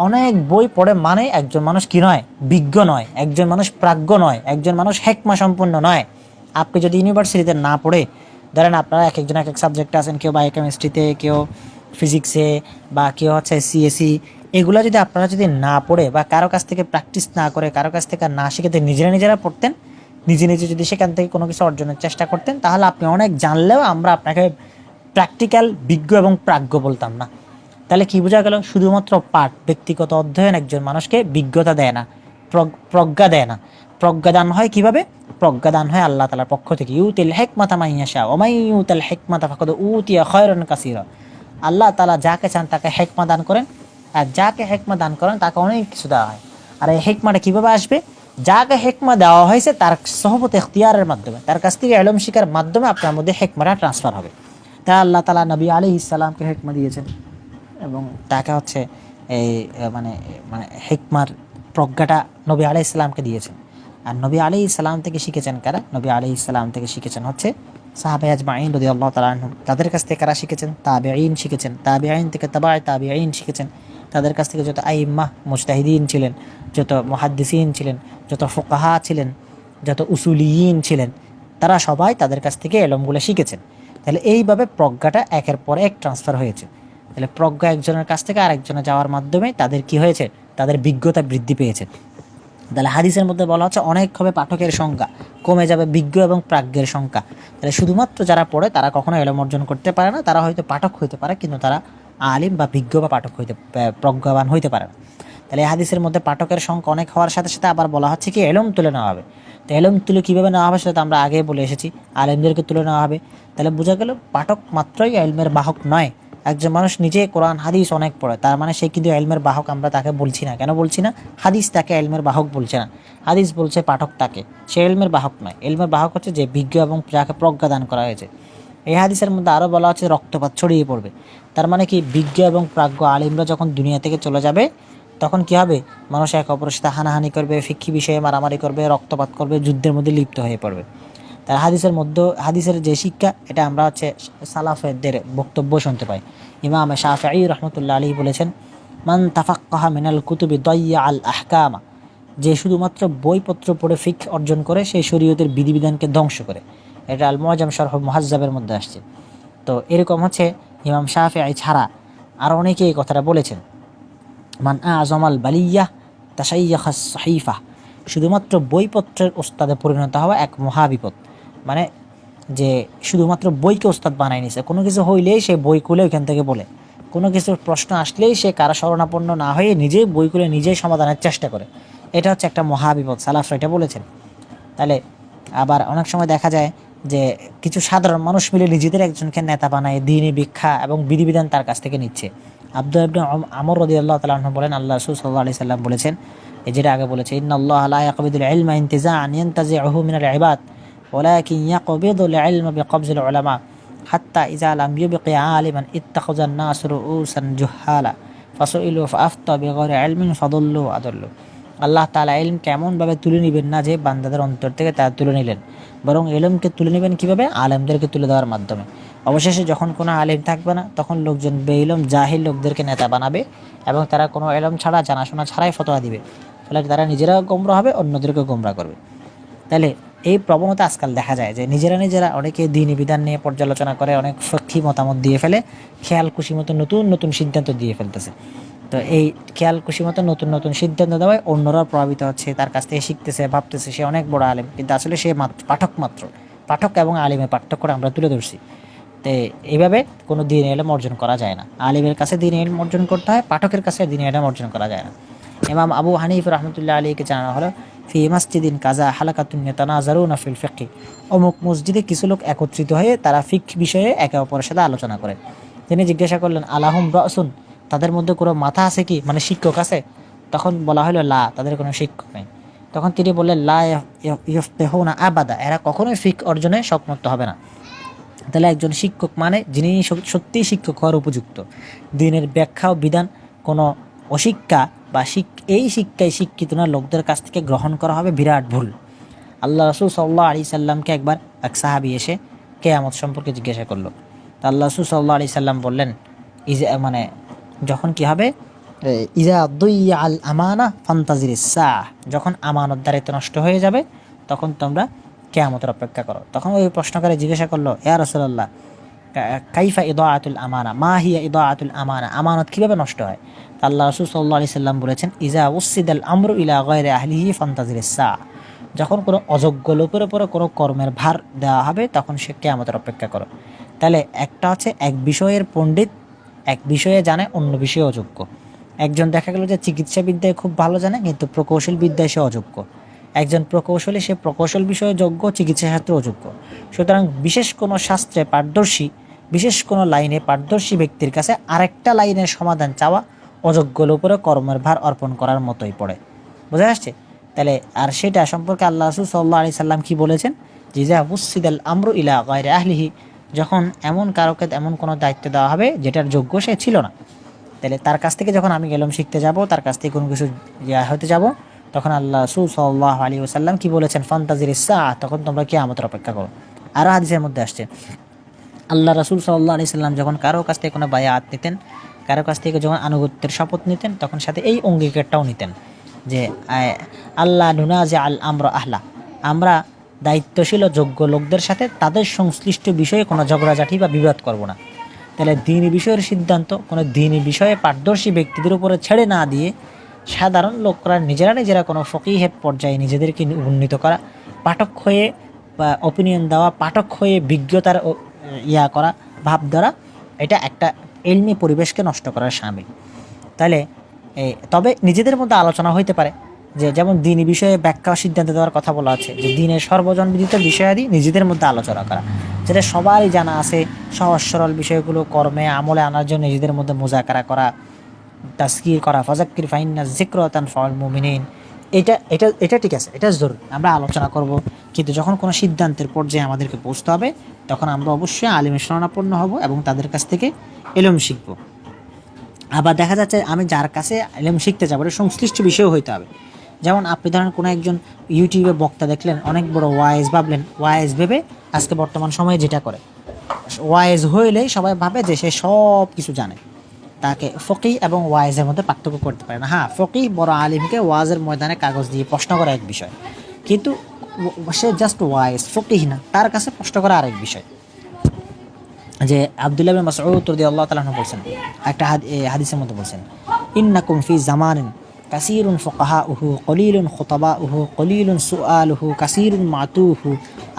অনেক বই পড়ে মানে একজন মানুষ কি নয়, বিজ্ঞ নয়, একজন মানুষ প্রাজ্ঞ নয়, একজন মানুষ হেকমা সম্পন্ন নয়। আপনি যদি ইউনিভার্সিটিতে না পড়ে, ধরেন আপনারা এক একজন এক এক সাবজেক্টে আছেন, কেউ বায়োকেমিস্ট্রিতে, কেউ ফিজিক্সে, বা কেউ হচ্ছে সিএসি, এগুলো যদি আপনারা যদি না পড়ে বা কারো কাছ থেকে প্র্যাকটিস না করে, কারো কাছ থেকে না শিখে নিজেরা পড়তেন, নিজে যদি সেখান থেকে কোনো কিছু অর্জনের চেষ্টা করতেন, তাহলে আপনি অনেক জানলেও আমরা আপনাকে প্র্যাকটিক্যাল বিজ্ঞ এবং প্রাজ্ঞ বলতাম না। তাহলে কি বোঝা গেল, শুধুমাত্র পাঠ, ব্যক্তিগত অধ্যয়ন একজন মানুষকে বিজ্ঞতা দেয় না, প্রজ্ঞা দেয় না। প্রজ্ঞাদান হয় কিভাবে? প্রজ্ঞাদান হয় আল্লাহ তাআলার পক্ষ থেকে। ইউতিল হিকমাতা মান ইয়াশা ওয়া মান ইউতিল হিকমাতা ফাকাদ উতিয়া খায়রান কাসীরা। আল্লাহ তাআলা যাকে চান তাকে হিকমা দান করেন, আর যাকে হিকমা দান করেন তাকে অনেক কিছু দেওয়া হয়। আর এই হিকমাটা কিভাবে আসবে? যাকে হিকমা দেওয়া হয়েছে তার সহবত ইখতিয়ারের মাধ্যমে, তার কাছ থেকে ইলম শিখার মাধ্যমে আপনার মধ্যে হিকমাটা ট্রান্সফার হবে। তাই আল্লাহ তাআলা নবী আলাইহিস সালামকে হিকমা দিয়েছেন এবং তাকে হচ্ছে এই মানে মানে হিকমার প্রজ্ঞাটা নবী আলাইহিস সালামকে দিয়েছেন। আর নবী আলাইহিস সালাম থেকে শিখেছেন কারা? নবী আলাইহিস সালাম থেকে শিখেছেন হচ্ছে সাহাবায়ে আজমাইন রাদিয়াল্লাহু তাআলা আনহুম। তাদের কাছ থেকে কারা শিখেছেন? তাবেঈন শিখেছেন। তাবেঈন থেকে তাবায়ে তাবেঈন শিখেছেন। তাদের কাছ থেকে যত আইম্মা মুজতাহিদিন ছিলেন, যত মুহাদ্দিসিন ছিলেন, যত ফুকাহা ছিলেন, যত উসুলিয়িন ছিলেন, তারা সবাই তাদের কাছ থেকে ইলমগুলো শিখেছেন। তাহলে এইভাবে প্রজ্ঞাটা একের পর এক ট্রান্সফার হয়েছে। তাহলে প্রজ্ঞা একজনের কাছ থেকে আরেকজনে যাওয়ার মাধ্যমে তাদের কি হয়েছে? তাদের বিজ্ঞতা বৃদ্ধি পেয়েছে। তাহলে হাদিসের মধ্যে বলা হচ্ছে অনেক হবে পাঠকের সংখ্যা, কমে যাবে বিজ্ঞ এবং প্রাজ্ঞের সংখ্যা। তাহলে শুধুমাত্র যারা পড়ে তারা কখনো ইলম অর্জন করতে পারে না, তারা হয়তো পাঠক হইতে পারে, কিন্তু তারা আলিম বা বিজ্ঞ বা পাঠক প্রজ্ঞাবান হইতে পারে না। তাহলে এই হাদিসের মধ্যে পাঠকের সংখ্যা অনেক হওয়ার সাথে সাথে আবার বলা হচ্ছে কি ইলম তুলে নেওয়া হবে। তো ইলম তুলে কীভাবে নেওয়া হবে সেটা তো আমরা আগে বলে এসেছি, আলিমদেরকে তুলে নেওয়া হবে। তাহলে বোঝা গেল পাঠক মাত্রই ইলমের বাহক নয়। একজন মানুষ নিজে কোরআন হাদিস অনেক পড়ে, তার মানে সে কিন্তু ইলমের বাহক আমরা তাকে বলছি না। কেন বলছি না? হাদিস তাকে ইলমের বাহক বলছে না, হাদিস বলছে পাঠক তাকে, সে ইলমের বাহক নয়। ইলমের বাহক হচ্ছে যে বিজ্ঞ এবং যাকে প্রজ্ঞা দান করা হয়েছে। এই হাদিসের মধ্যে আরও বলা হচ্ছে রক্তপাত ছড়িয়ে পড়বে। তার মানে কি, বিজ্ঞ এবং প্রাজ্ঞ আলিমরা যখন দুনিয়া থেকে চলে যাবে তখন কি হবে? মানুষ এক অপরের সাথে হানাহানি করবে, ফিক্কি বিষয়ে মারামারি করবে, রক্তপাত করবে, যুদ্ধের মধ্যে লিপ্ত হয়ে পড়বে। তার হাদিসের মধ্যে হাদিসের যে শিক্ষা, এটা আমরা হচ্ছে সালাফেদের বক্তব্য শুনতে পাই। ইমাম শাফিঈ রহমতুল্লাহ আলাইহি বলেছেন, মান তাফাক্কাহা মিনাল কুতুবি দাইয়া আল আহকামা, যে শুধুমাত্র বইপত্র পড়ে ফিকহ অর্জন করে সেই শরীয়তের বিধিবিধানকে ধ্বংস করে। এটা আল মুআজাম শরহ মুহাজ্জাবের মধ্যে আসছে। তো এরকম হচ্ছে ইমাম শাফিঈ ছাড়া আর অনেকে এই কথাটা বলেছেন, মান আযমাল বালিয়া তাশাইয়াখাস সাহিফা, শুধুমাত্র বইপত্রের ওস্তাদে পরিণত হওয়া এক মহাবিপদ। মানে যে শুধুমাত্র বইকে ওস্তাদ বানায় নিছে, কোনো কিছু হইলেই সে বই খুলে ওইখান থেকে বলে, কোনো কিছুর প্রশ্ন আসলেই সে কারো শরণাপন্ন না হয়ে নিজেই বই খুলে নিজেই সমাধানের চেষ্টা করে। এটা হচ্ছে একটা মহাবিপদ, সালাফরা এটা বলেছেন। তাহলে আবার অনেক সময় দেখা যায় যে কিছু সাধারণ মানুষ মিলে নিজেদের একজনকে নেতা বানায়, দ্বীনি ভিক্ষা এবং বিধিবিধান তার কাছ থেকে নিচ্ছে। আব্দুল্লাহ ইবনে আমর রাদিয়াল্লাহু তাআলা আনহু বলেন, আল্লাহ রাসূল সাল্লাল্লাহু আলাইহি সাল্লাম বলেছেন, এই যেটা আগে বলেছে, ইন্নাল্লাহা লা ইয়াকবিদুল ইলমা ইনতিজাআন ইয়ানতাজিউহু মিনাল ইবাদ ওয়ালাকিন ইয়াকবিদুল ইলমা বিকবজিল উলামা হাত্তা ইযা লাম ইউবকি আলিমান ইত্তাখাযান নাস রুউসান জুহালা ফাসুইলু ফাআফতা বিগৈরি ইলমিন ফাদাল্লু আদাল্লু। আল্লাহ তাআলা ইলমকে এমনভাবে তুলে নেবেন না যে বান্দাদের অন্তর থেকে তা তুলে নিলেন, বরং ইলমকে তুলে নেবেন কীভাবে? আলেমদেরকে তুলে দেওয়ার মাধ্যমে। অবশেষে যখন কোনো আলেম থাকবে না, তখন লোকজন বেইলম জাহিল লোকদেরকে নেতা বানাবে এবং তারা কোনো ইলম ছাড়া, জানাশোনা ছাড়াই ফতোয়া দিবে। ফলে তারা নিজেরাও গোমরা হবে, অন্যদেরকেও গোমরা করবে। তাহলে এই প্রবণতা আজকাল দেখা যায় যে নিজেরা অনেকে দ্বীনি বিধান নিয়ে পর্যালোচনা করে, অনেক ফিকহি মতামত দিয়ে ফেলে, খেয়াল খুশি মতো নতুন নতুন সিদ্ধান্ত দিয়ে ফেলতেছে। তো এই খেয়াল খুশি মতো নতুন নতুন সিদ্ধান্ত দেওয়ায় অন্যরাও প্রভাবিত হচ্ছে, তার কাছ থেকে শিখতেছে, ভাবতেছে সে অনেক বড় আলেম, কিন্তু আসলে সে মাত্র পাঠক এবং আলিমের পার্থক্যটা আমরা তুলে ধরছি। তো এইভাবে কোনো দ্বীন ইলম অর্জন করা যায় না। আলিমের কাছে দ্বীন ইলম অর্জন করতে হয়, পাঠকের কাছে দ্বীন ইলম অর্জন করা যায় না। ইমাম আবু হানিফা রাহমাতুল্লাহ আলাইহিকে জানানো হলো, ফি মাসজিদিন কাজা হালাকাতুন ইয়াতানাজারুনা ফিল ফিকহি, অমুক মসজিদে কিছু লোক একত্রিত হয়ে তারা ফিকহ বিষয়ে একে অপরের সাথে আলোচনা করে। তিনি জিজ্ঞাসা করলেন, আলাহুম রাসুন, তাদের মধ্যে কোনো মাথা আছে কি, মানে শিক্ষক আছে? তখন বলা হলো, লা, তাদের কোনো শিক্ষক নেই। তখন তিনি বললেন, লা ইয়াফকাহুনা আবাদা, এরা কখনোই ফিকহ অর্জনে সক্ষম হবে না। তাহলে একজন শিক্ষক মানে যিনি সত্যিই শিক্ষক হওয়ার উপযুক্ত, দ্বীনের ব্যাখ্যা ও বিধান কোনো অশিক্ষা বা এই শিক্ষায় শিক্ষিত না লোকদের কাছ থেকে গ্রহণ করা হবে বিরাট ভুল। আল্লাহ রাসূল সাল্লাল্লাহু আলাইহি সাল্লামকে একবার এক সাহাবী এসে কিয়ামত সম্পর্কে জিজ্ঞাসা করলো। তা আল্লাহ রাসূল সাল্লাল্লাহু আলাইহি সাল্লাম বললেন, মানে যখন কি হবে, ইজা দুইয়া আল আমানা ফান্তাজিরিস সাআহ, যখন আমানত দায়িত্ব নষ্ট হয়ে যাবে তখন তোমরা কিয়ামতের অপেক্ষা করো। তখন ওই প্রশ্নকারী জিজ্ঞাসা করলো, ইয়া রাসূলুল্লাহ, কাইফা ইদাআতুল আমানা, মা হিয়া ইদাআতুল আমানা, আমানত কিভাবে নষ্ট হয়? আল্লাহ রাসূল সাল্লাল্লাহু আলাইহি সাল্লাম বলেছেন, ইজা উসিদাল আমরু ইলা গায়রি আহলিহি ফান্তাজিরিস সাআহ, যখন কোনো অযোগ্য লোকের উপরে কোনো কর্মের ভার দেওয়া হবে তখন সে কিয়ামতের অপেক্ষা করো। তাহলে একটা হচ্ছে এক বিষয়ের পণ্ডিত, এক বিষয়ে জানে, অন্য বিষয়ে অযোগ্য। একজন দেখা গেল যে চিকিৎসা বিদ্যায় খুব ভালো জানে, কিন্তু প্রকৌশল বিদ্যায় সে অযোগ্য। একজন প্রকৌশলী, সে প্রকৌশল বিষয়ে যোগ্য, চিকিৎসা শাস্ত্রে অযোগ্য। সুতরাং বিশেষ কোনো শাস্ত্রে পারদর্শী, বিশেষ কোনো লাইনে পারদর্শী ব্যক্তির কাছে আরেকটা লাইনের সমাধান চাওয়া অযোগ্যর উপরে কর্মের ভার অর্পণ করার মতোই পড়ে। বোঝা আসছে? তাহলে আর সেটা সম্পর্কে আল্লাহ রাসূল সাল্লাল্লাহু আলাইহি সাল্লাম কি বলেছেন, জিজা উসিদাল আমরু ইলা গায়রি আহলিহি, যখন এমন কারোকে এমন কোনো দায়িত্ব দেওয়া হবে যেটার যোগ্য সে ছিল না, তাহলে তার কাছ থেকে যখন আমি ইলম শিখতে যাব, তার কাছ থেকে কোনো কিছু হতে যাব, তখন আল্লাহ রাসূল সাল্লাল্লাহু আলাইহি ওয়াসাল্লাম কি বলেছেন, ফান্তাজিরিস সাআহ, তখন তোমরা কিয়ামতের অপেক্ষা করো। আরও হাদিসের মধ্যে আসছে, আল্লাহ রাসূল সাল্লাল্লাহু আলাইহি সাল্লাম যখন কারো কাছ থেকে কোনো বায়াত নিতেন, কারো কাছ থেকে যখন আনুগত্যের শপথ নিতেন, তখন সাথে এই অঙ্গীকারটাও নিতেন যে আল্লাহ নুনাজি আল আমরা আহলা, আমরা দায়িত্বশীল ও যোগ্য লোকদের সাথে তাদের সংশ্লিষ্ট বিষয়ে কোনো ঝগড়াঝাটি বা বিবাদ করব না। তাহলে দ্বীনি বিষয়ের সিদ্ধান্ত কোনো দ্বীনি বিষয়ে পারদর্শী ব্যক্তিদের উপরে ছেড়ে না দিয়ে সাধারণ লোকরা নিজেরা কোনো ফকিহের পর্যায়ে নিজেদেরকে উন্নীত করা, পাঠক হয়ে বা অপিনিয়ন দেওয়া, পাঠক হয়ে বিজ্ঞতার করা, ভাব দ্বারা, এটা একটা ইলমি পরিবেশকে নষ্ট করার শামিল। তাহলে তবে নিজেদের মধ্যে আলোচনা হইতে পারে, যে যেমন দ্বীনি বিষয়ে ব্যাখ্যা সিদ্ধান্ত দেওয়ার কথা বলা আছে, যে দ্বীনের সর্বজনবিদিত বিষয়াদি নিজেদের মধ্যে আলোচনা করা, যেটা সবারই জানা আছে, সহজ সরল বিষয়গুলো কর্মে আমলে আনার জন্য নিজেদের মধ্যে মুযাকারা করা, তাজকির করা, ফাযাক্কির ফাইন্না যিকরা তানফাউল মুমিনিন, এটা এটা এটা ঠিক আছে, এটা জরুরি, আমরা আলোচনা করব। কিন্তু যখন কোনো সিদ্ধান্তের পর্যায়ে আমাদেরকে পৌঁছতে হবে, তখন আমরা অবশ্যই আলিমের শরণাপন্ন হব এবং তাদের কাছ থেকে ইলম শিখব। আবার দেখা যাচ্ছে আমি যার কাছে ইলম শিখতে যাবো, এটা সংশ্লিষ্ট বিষয়ও হইতে হবে। যেমন আপনি ধরেন কোনো একজন ইউটিউবে বক্তা দেখলেন, অনেক বড় ওয়াইজ ভাবলেন, ওয়াইজ ভেবে আজকে বর্তমান সময়ে যেটা করে, ওয়াইজ হইলেই সবাই ভাবে যে সে সব কিছু জানে। তাকে ফকিহ এবং ওয়াইজের মধ্যে পার্থক্য করতে পারে না। হ্যাঁ, ফকিহ বড় আলিমকে ওয়াজের ময়দানে কাগজ দিয়ে প্রশ্ন করা এক বিষয়, কিন্তু সে জাস্ট ওয়াইজ, ফকিহ না, তার কাছে প্রশ্ন করা আরেক বিষয়। যে আব্দুল্লাহ ইবনে মাসউদ রাদিয়াল্লাহু তাআলা আনহু বলেছেন, একটা হাদিসের মধ্যে বলেছেন, ইন্নাকুম ফি জামানিন কাসীরুন ফুকাহাউহু কলিলুন খুতাবাউহু কলিলুন সুআলুহু কাসীরুন মাতুহু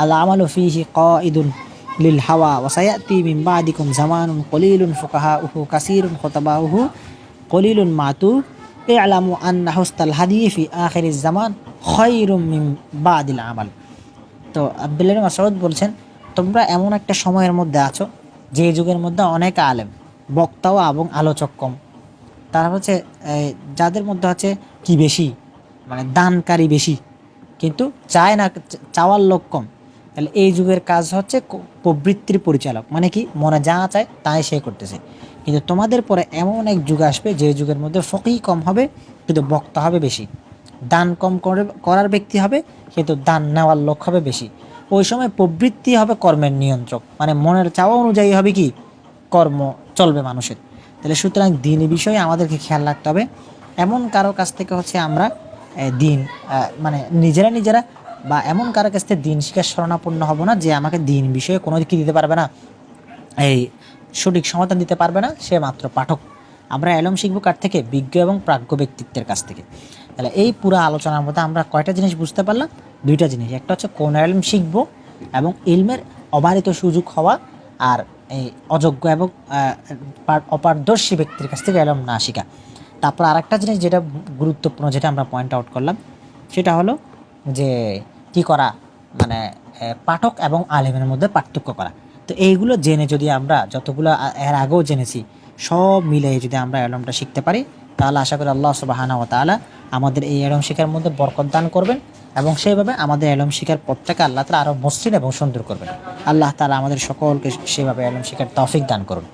আল আমালু ফীহি কাঈদুন লিল হাওয়া ওয়া সায়াতি মিন বাদিকুম জামানুন কলিলুন ফুকাহাউহু কাসীরুন খুতাবাউহু কলিলুন মাতু ই'লামু আন্না হুসতাল হাদী ফি আখিরিজ জামান খায়রুম মিন বাদিল আমাল। তো আব্দুল্লাহ ইবনে মাসউদ বলছেন, তোমরা এমন একটা সময়ের মধ্যে আছো যে যুগের মধ্যে অনেক আলেম, বক্তাও এবং আলোচক কম। তারা হচ্ছে যাদের মধ্যে হচ্ছে কি বেশি, মানে দানকারী বেশি, কিন্তু চায় না, চাওয়ার লোক কম। তাহলে এই যুগের কাজ হচ্ছে প্রবৃত্তির পরিচালক, মানে কি মনে যা চায় তাই সে করতেছে। কিন্তু তোমাদের পরে এমন এক যুগ আসবে যে যুগের মধ্যে ফকিহ কম হবে কিন্তু বক্তা হবে বেশি, দান কম করার ব্যক্তি হবে কিন্তু দান নেওয়ার লোক হবে বেশি। ওই সময় প্রবৃত্তি হবে কর্মের নিয়ন্ত্রক, মানে মনের চাওয়া অনুযায়ী হবে কি কর্ম চলবে মানুষের। তাহলে সুতরাং দিন বিষয়ে আমাদেরকে খেয়াল রাখতে হবে। এমন কারো কাছ থেকে হচ্ছে আমরা দিন মানে নিজেরা বা এমন কারো কাছ থেকে দিন শিক্ষার শরণাপন্ন হব না যে আমাকে দিন বিষয়ে কোনো কি দিতে পারবে না, এই সঠিক সমাধান দিতে পারবে না, সে মাত্র পাঠক। আমরা এলম শিখবো কার থেকে? বিজ্ঞ এবং প্রাজ্ঞ ব্যক্তিত্বের কাছ থেকে। তাহলে এই পুরো আলোচনার মধ্যে আমরা কয়টা জিনিস বুঝতে পারলাম? দুইটা জিনিস। একটা হচ্ছে কোন এলম শিখবো এবং ইলমের অবারিত সুযোগ হওয়া, আর এই অযোগ্য এবং অপারদর্শী ব্যক্তির কাছ থেকে এলম না শিখা। তারপর আরেকটা জিনিস যেটা গুরুত্বপূর্ণ, যেটা আমরা পয়েন্ট আউট করলাম, সেটা হলো যে কি করা, মানে পাঠক এবং আলেমের মধ্যে পার্থক্য করা। তো এইগুলো জেনে যদি আমরা যতগুলো এর আগেও জেনেছি সব মিলে যদি আমরা এলমটা শিখতে পারি, তাহলে আশা করি আল্লাহ সুবহানাহু ওয়া তাআলা আমাদের এই এলম শিখার মধ্যে বরকত দান করবেন এবং সেইভাবে আমাদের এলম শিখার পথটাকে আল্লাহ তাআলা আরও মসৃণ এবং সুন্দর করবেন। আল্লাহ তাআলা আমাদের সকলকে সেভাবে এলম শিখার তৌফিক দান করুন।